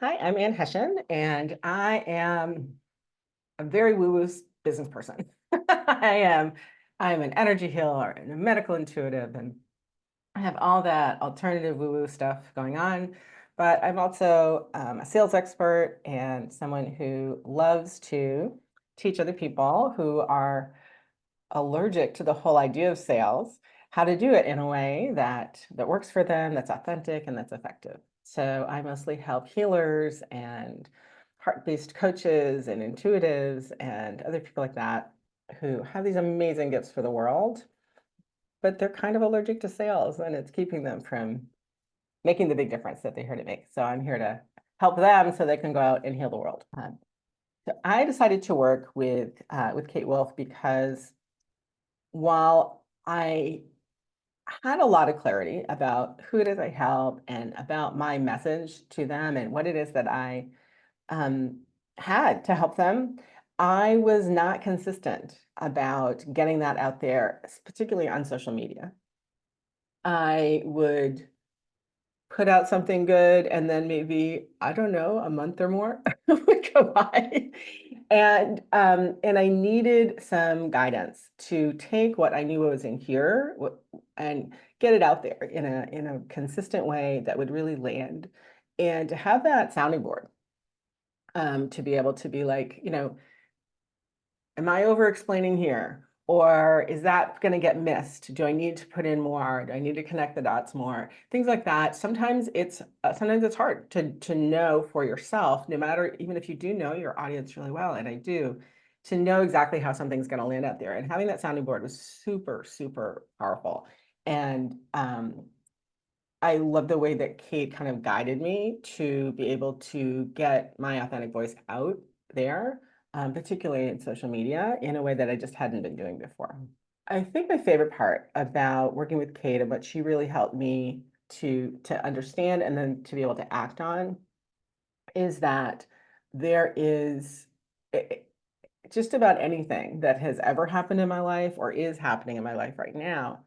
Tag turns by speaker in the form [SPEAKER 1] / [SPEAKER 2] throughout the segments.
[SPEAKER 1] Hi, I'm Ann Hession, and I am a very woo-woo business person. I'm an energy healer and a medical intuitive, and I have all that alternative woo-woo stuff going on. But I'm also a sales expert and someone who loves to teach other people who are allergic to the whole idea of sales, how to do it in a way that works for them, that's authentic and that's effective. So I mostly help healers and heart-based coaches and intuitives and other people like that who have these amazing gifts for the world, but they're kind of allergic to sales and it's keeping them from making the big difference that they're here to make. So I'm here to help them so they can go out and heal the world. So I decided to work with Kate Wolf because while I had a lot of clarity about who it is I help and about my message to them and what it is that I um, had to help them, I was not consistent about getting that out there, particularly on social media. I would put out something good and then maybe, I don't know, a month or more would go by. And I needed some guidance to take what I knew was in here and get it out there in a consistent way that would really land. And to have that sounding board, to be able to be like, am I over explaining here? Or is that going to get missed? Do I need to put in more? Do I need to connect the dots more? Things like that. Sometimes it's hard to know for yourself, no matter, even if you do know your audience really well, and I do, to know exactly how something's going to land out there. And having that sounding board was super, super powerful. And I love the way that Kate kind of guided me to be able to get my authentic voice out there, particularly in social media, in a way that I just hadn't been doing before. I think my favorite part about working with Kate and what she really helped me to understand and then to be able to act on is that there is just about anything that has ever happened in my life or is happening in my life right now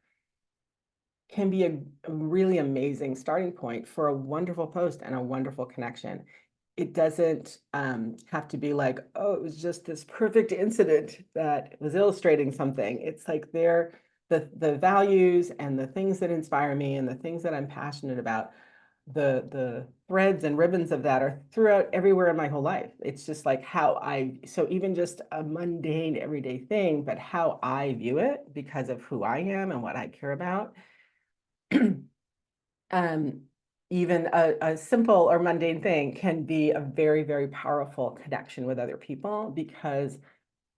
[SPEAKER 1] can be a really amazing starting point for a wonderful post and a wonderful connection. It doesn't have to be like, oh, it was just this perfect incident that was illustrating something. It's like the values and the things that inspire me and the things that I'm passionate about, the threads and ribbons of that are throughout everywhere in my whole life. It's just like so even just a mundane everyday thing, but how I view it because of who I am and what I care about. um, Even a simple or mundane thing can be a very, very powerful connection with other people because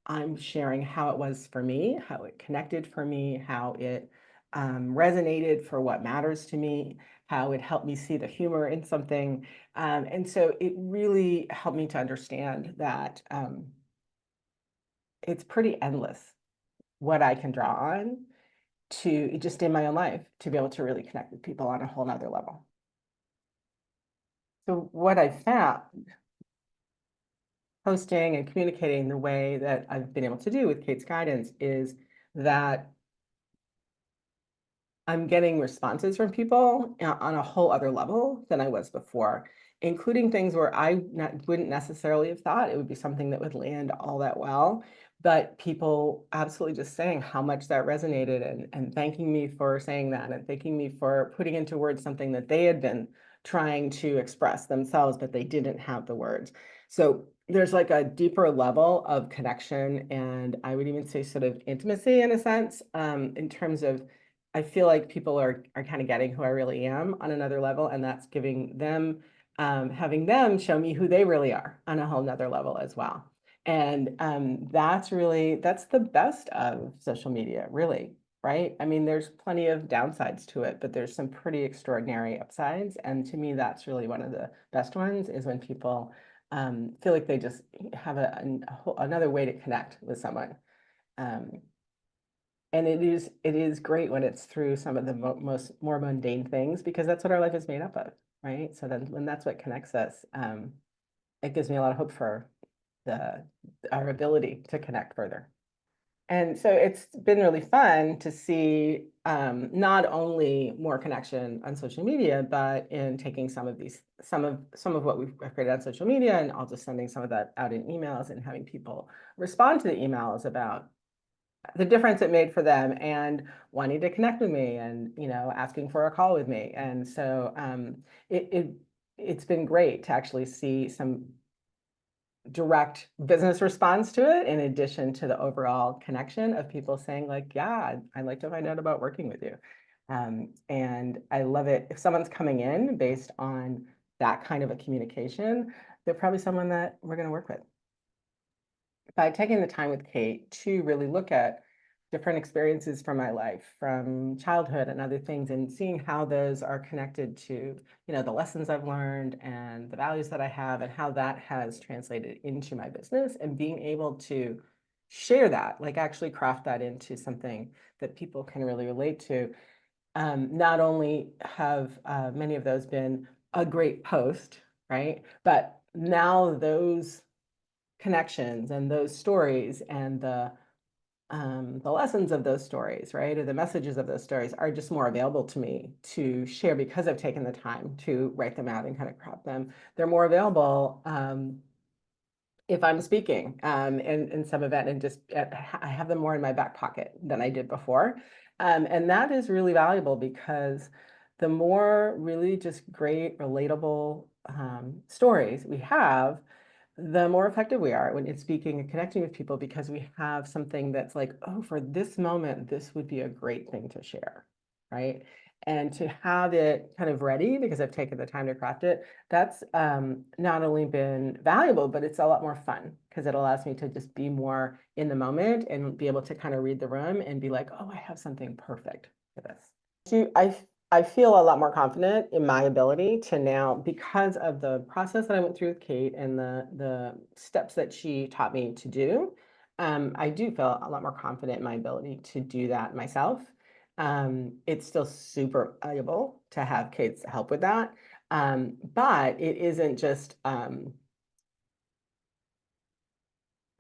[SPEAKER 1] I'm sharing how it was for me, how it connected for me, how it resonated for what matters to me, how it helped me see the humor in something. And so it really helped me to understand that it's pretty endless what I can draw on to just in my own life to be able to really connect with people on a whole nother level. So what I found posting and communicating the way that I've been able to do with Kate's guidance is that I'm getting responses from people on a whole other level than I was before, including things where wouldn't necessarily have thought it would be something that would land all that well. But people absolutely just saying how much that resonated and thanking me for saying that and thanking me for putting into words something that they had been trying to express themselves, but they didn't have the words. So there's like a deeper level of connection, and I would even say sort of intimacy in a sense, in terms of I feel like people are kind of getting who I really am on another level, and that's giving them, having them show me who they really are on a whole nother level as well. And that's the best of social media, really, right? I mean, there's plenty of downsides to it, but there's some pretty extraordinary upsides. And to me, that's really one of the best ones is when people feel like they just have another way to connect with someone. Um, and it is great when it's through some of the most more mundane things because that's what our life is made up of, right? So then when that's what connects us, it gives me a lot of hope for the our ability to connect further. And so it's been really fun to see not only more connection on social media, but in taking some of what we've created on social media and also sending some of that out in emails and having people respond to the emails about the difference it made for them and wanting to connect with me and asking for a call with me. And so it's been great to actually see some direct business response to it, in addition to the overall connection of people saying like, yeah, I'd like to find out about working with you. And I love it. If someone's coming in based on that kind of a communication, they're probably someone that we're going to work with. By taking the time with Kate to really look at different experiences from my life, from childhood and other things, and seeing how those are connected to, the lessons I've learned and the values that I have and how that has translated into my business, and being able to share that, like actually craft that into something that people can really relate to. Not only have many of those been a great post, right? But now those connections and those stories and the lessons of those stories, right, or the messages of those stories are just more available to me to share because I've taken the time to write them out and kind of craft them. They're more available if I'm speaking in some event, and just I have them more in my back pocket than I did before. And that is really valuable because the more really just great, relatable stories we have, the more effective we are when it's speaking and connecting with people, because we have something that's like, oh, for this moment, this would be a great thing to share, right? And to have it kind of ready because I've taken the time to craft it, that's not only been valuable, but it's a lot more fun because it allows me to just be more in the moment and be able to kind of read the room and be like, oh, I have something perfect for this. I feel a lot more confident in my ability to now, because of the process that I went through with Kate and the steps that she taught me to do. I do feel a lot more confident in my ability to do that myself. It's still super valuable to have Kate's help with that. But it isn't just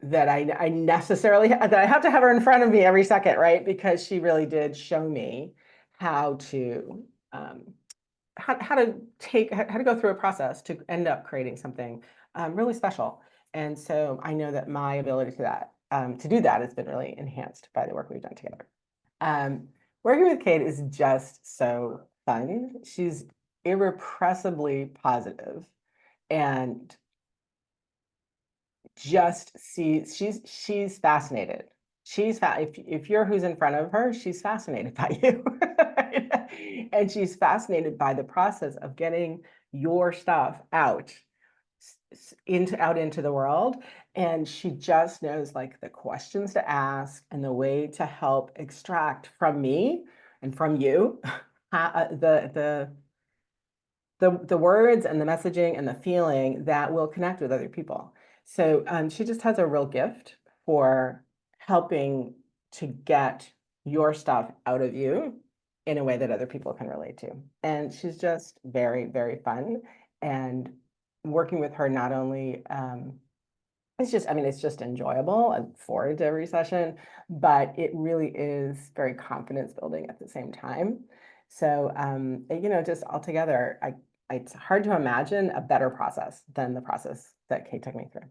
[SPEAKER 1] that I necessarily that I have to have her in front of me every second, right? Because she really did show me how to how to go through a process to end up creating something really special. And so I know that my ability to do that has been really enhanced by the work we've done together. Um, Working with Kate is just so fun. She's irrepressibly positive and just she's fascinated. If you're who's in front of her, she's fascinated by you. And she's fascinated by the process of getting your stuff into the world. And she just knows like the questions to ask and the way to help extract from me and from you the words and the messaging and the feeling that will connect with other people. So she just has a real gift for helping to get your stuff out of you in a way that other people can relate to. And she's just very, very fun. And working with her not only it's just enjoyable and forward to every session, but it really is very confidence building at the same time. So, just altogether, it's hard to imagine a better process than the process that Kate took me through.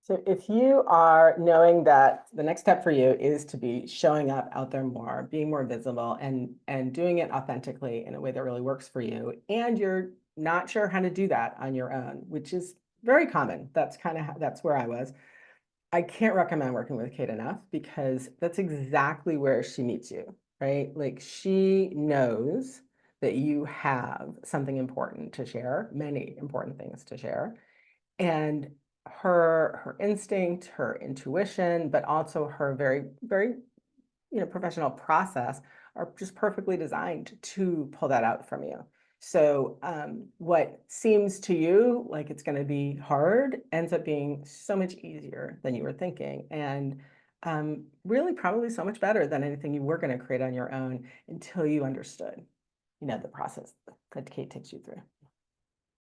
[SPEAKER 1] So if you are knowing that the next step for you is to be showing up out there more, being more visible and doing it authentically in a way that really works for you, and you're not sure how to do that on your own, which is very common. That's where I was. I can't recommend working with Kate enough because that's exactly where she meets you, right? Like she knows that you have something important to share, many important things to share. And her instinct, her intuition, but also her very, very, professional process are just perfectly designed to pull that out from you. So what seems to you like it's going to be hard ends up being so much easier than you were thinking, and really probably so much better than anything you were going to create on your own until you understood, the process that Kate takes you through.